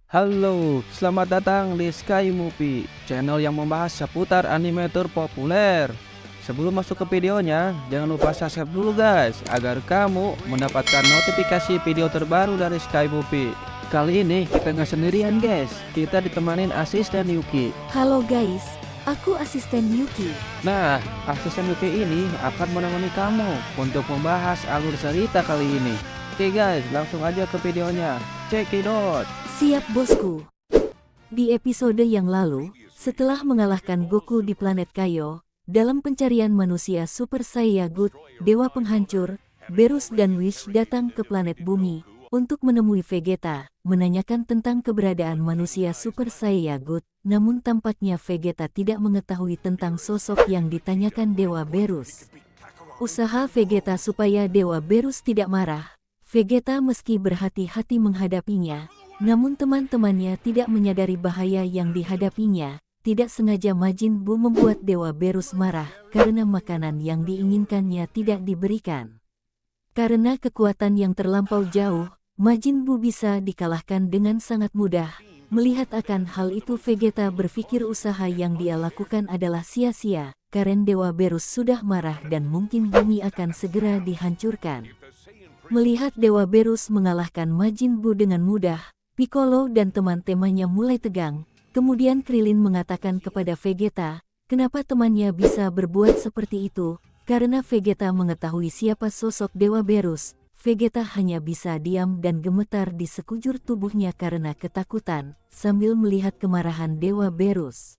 Halo, selamat datang di Sky Movie, channel yang membahas seputar anime terpopuler. Sebelum masuk ke videonya, jangan lupa subscribe dulu guys, agar kamu mendapatkan notifikasi video terbaru dari Sky Movie. Kali ini kita nggak sendirian guys, kita ditemanin asisten Yuki. Halo guys, aku asisten Yuki. Nah, asisten Yuki ini akan menemani kamu untuk membahas alur cerita kali ini. Oke guys, langsung aja ke videonya. Check it out. Siap bosku. Di episode yang lalu, setelah mengalahkan Goku di planet Kaio, dalam pencarian manusia Super Saiyagut, Dewa Penghancur, Berus dan Wish datang ke planet Bumi untuk menemui Vegeta, menanyakan tentang keberadaan manusia Super Saiyagut, namun tampaknya Vegeta tidak mengetahui tentang sosok yang ditanyakan Dewa Berus. Usaha Vegeta supaya Dewa Berus tidak marah, Vegeta meski berhati-hati menghadapinya, namun teman-temannya tidak menyadari bahaya yang dihadapinya. Tidak sengaja Majin Buu membuat Dewa Berus marah karena makanan yang diinginkannya tidak diberikan. Karena kekuatan yang terlampau jauh, Majin Buu bisa dikalahkan dengan sangat mudah. Melihat akan hal itu Vegeta berpikir usaha yang dia lakukan adalah sia-sia, karena Dewa Berus sudah marah dan mungkin bumi akan segera dihancurkan. Melihat Dewa Berus mengalahkan Majin Buu dengan mudah, Piccolo dan teman-temannya mulai tegang. Kemudian Krillin mengatakan kepada Vegeta, kenapa temannya bisa berbuat seperti itu. Karena Vegeta mengetahui siapa sosok Dewa Berus, Vegeta hanya bisa diam dan gemetar di sekujur tubuhnya karena ketakutan, sambil melihat kemarahan Dewa Berus.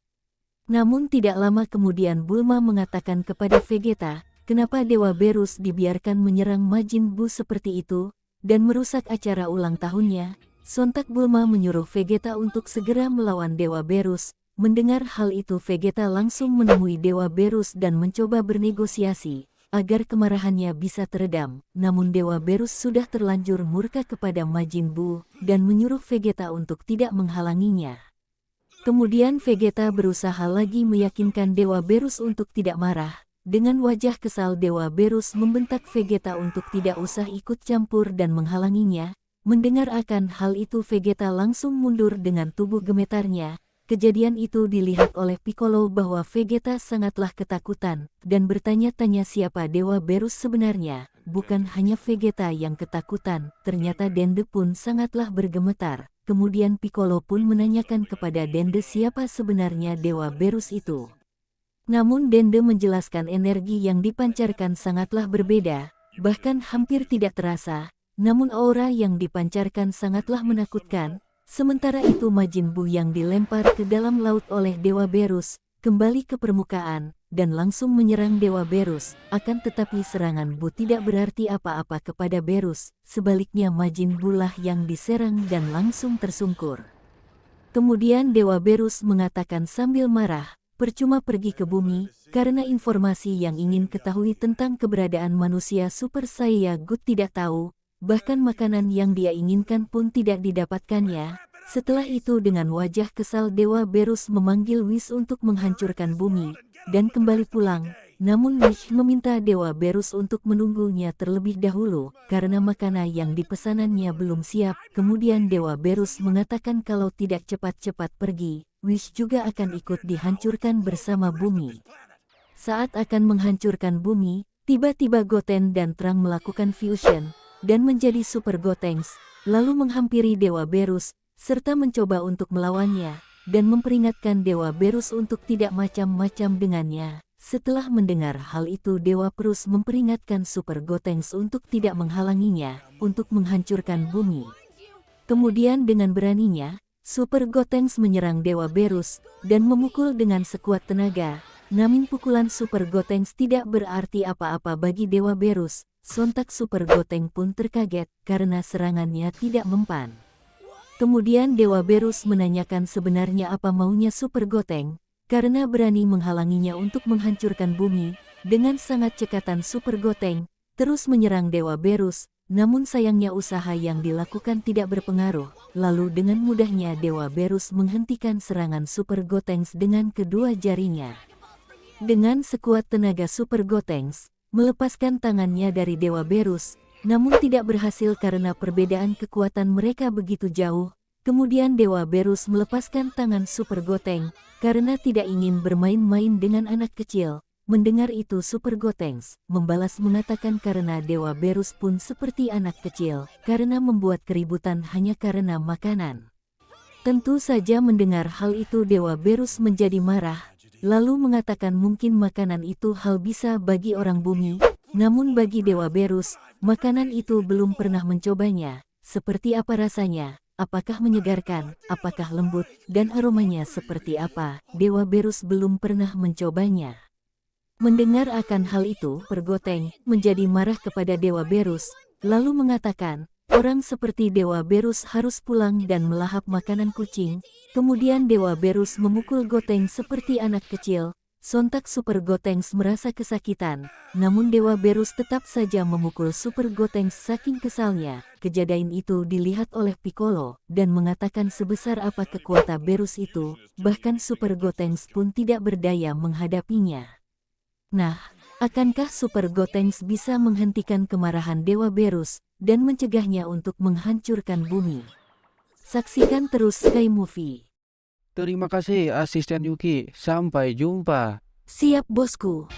Namun tidak lama kemudian Bulma mengatakan kepada Vegeta, kenapa Dewa Berus dibiarkan menyerang Majin Buu seperti itu, dan merusak acara ulang tahunnya. Sontak Bulma menyuruh Vegeta untuk segera melawan Dewa Berus. Mendengar hal itu Vegeta langsung menemui Dewa Berus dan mencoba bernegosiasi, agar kemarahannya bisa teredam. Namun Dewa Berus sudah terlanjur murka kepada Majin Buu, dan menyuruh Vegeta untuk tidak menghalanginya. Kemudian Vegeta berusaha lagi meyakinkan Dewa Berus untuk tidak marah. Dengan wajah kesal Dewa Berus membentak Vegeta untuk tidak usah ikut campur dan menghalanginya. Mendengar akan hal itu Vegeta langsung mundur dengan tubuh gemetarnya. Kejadian itu dilihat oleh Piccolo bahwa Vegeta sangatlah ketakutan, dan bertanya-tanya siapa Dewa Berus sebenarnya. Bukan hanya Vegeta yang ketakutan, ternyata Dende pun sangatlah bergemetar. Kemudian Piccolo pun menanyakan kepada Dende siapa sebenarnya Dewa Berus itu. Namun Dende menjelaskan energi yang dipancarkan sangatlah berbeda, bahkan hampir tidak terasa. Namun aura yang dipancarkan sangatlah menakutkan. Sementara itu Majin Buu yang dilempar ke dalam laut oleh Dewa Berus, kembali ke permukaan, dan langsung menyerang Dewa Berus. Akan tetapi serangan Buu tidak berarti apa-apa kepada Berus, sebaliknya Majin Buu lah yang diserang dan langsung tersungkur. Kemudian Dewa Berus mengatakan sambil marah, percuma pergi ke bumi, karena informasi yang ingin ketahui tentang keberadaan manusia Super Saiyagut tidak tahu. Bahkan makanan yang dia inginkan pun tidak didapatkannya. Setelah itu dengan wajah kesal Dewa Berus memanggil Wish untuk menghancurkan bumi, dan kembali pulang. Namun Wish meminta Dewa Berus untuk menunggunya terlebih dahulu, karena makanan yang dipesanannya belum siap. Kemudian Dewa Berus mengatakan kalau tidak cepat-cepat pergi, Wish juga akan ikut dihancurkan bersama bumi. Saat akan menghancurkan bumi, tiba-tiba Goten dan Trunks melakukan fusion dan menjadi Super Gotenks, lalu menghampiri Dewa Berus, serta mencoba untuk melawannya, dan memperingatkan Dewa Berus untuk tidak macam-macam dengannya. Setelah mendengar hal itu Dewa Berus memperingatkan Super Gotenks untuk tidak menghalanginya, untuk menghancurkan bumi. Kemudian dengan beraninya, Super Gotenks menyerang Dewa Berus, dan memukul dengan sekuat tenaga. Namun pukulan Super Gotenks tidak berarti apa-apa bagi Dewa Berus. Sontak Super Gotenks pun terkaget karena serangannya tidak mempan. Kemudian Dewa Berus menanyakan sebenarnya apa maunya Super Gotenks, karena berani menghalanginya untuk menghancurkan bumi. Dengan sangat cekatan Super Gotenks terus menyerang Dewa Berus, namun sayangnya usaha yang dilakukan tidak berpengaruh. Lalu dengan mudahnya Dewa Berus menghentikan serangan Super Gotenks dengan kedua jarinya. Dengan sekuat tenaga Super Gotenks melepaskan tangannya dari Dewa Berus, namun tidak berhasil karena perbedaan kekuatan mereka begitu jauh. Kemudian Dewa Berus melepaskan tangan Super Gotenks karena tidak ingin bermain-main dengan anak kecil. Mendengar itu Super Gotenks membalas mengatakan karena Dewa Berus pun seperti anak kecil, karena membuat keributan hanya karena makanan. Tentu saja mendengar hal itu Dewa Berus menjadi marah, lalu mengatakan mungkin makanan itu hal bisa bagi orang bumi, namun bagi Dewa Berus, makanan itu belum pernah mencobanya. Seperti apa rasanya? Apakah menyegarkan? Apakah lembut? Dan aromanya seperti apa? Dewa Berus belum pernah mencobanya. Mendengar akan hal itu, Super Gotenks menjadi marah kepada Dewa Berus, lalu mengatakan, orang seperti Dewa Berus harus pulang dan melahap makanan kucing. Kemudian Dewa Berus memukul Gotenks seperti anak kecil. Sontak Super Gotenks merasa kesakitan, namun Dewa Berus tetap saja memukul Super Gotenks saking kesalnya. Kejadian itu dilihat oleh Piccolo, dan mengatakan sebesar apa kekuatan Berus itu, bahkan Super Gotenks pun tidak berdaya menghadapinya. Nah, akankah Super Gotenks bisa menghentikan kemarahan Dewa Berus dan mencegahnya untuk menghancurkan bumi? Saksikan terus Sky Movie. Terima kasih Asisten Yuki. Sampai jumpa. Siap bosku.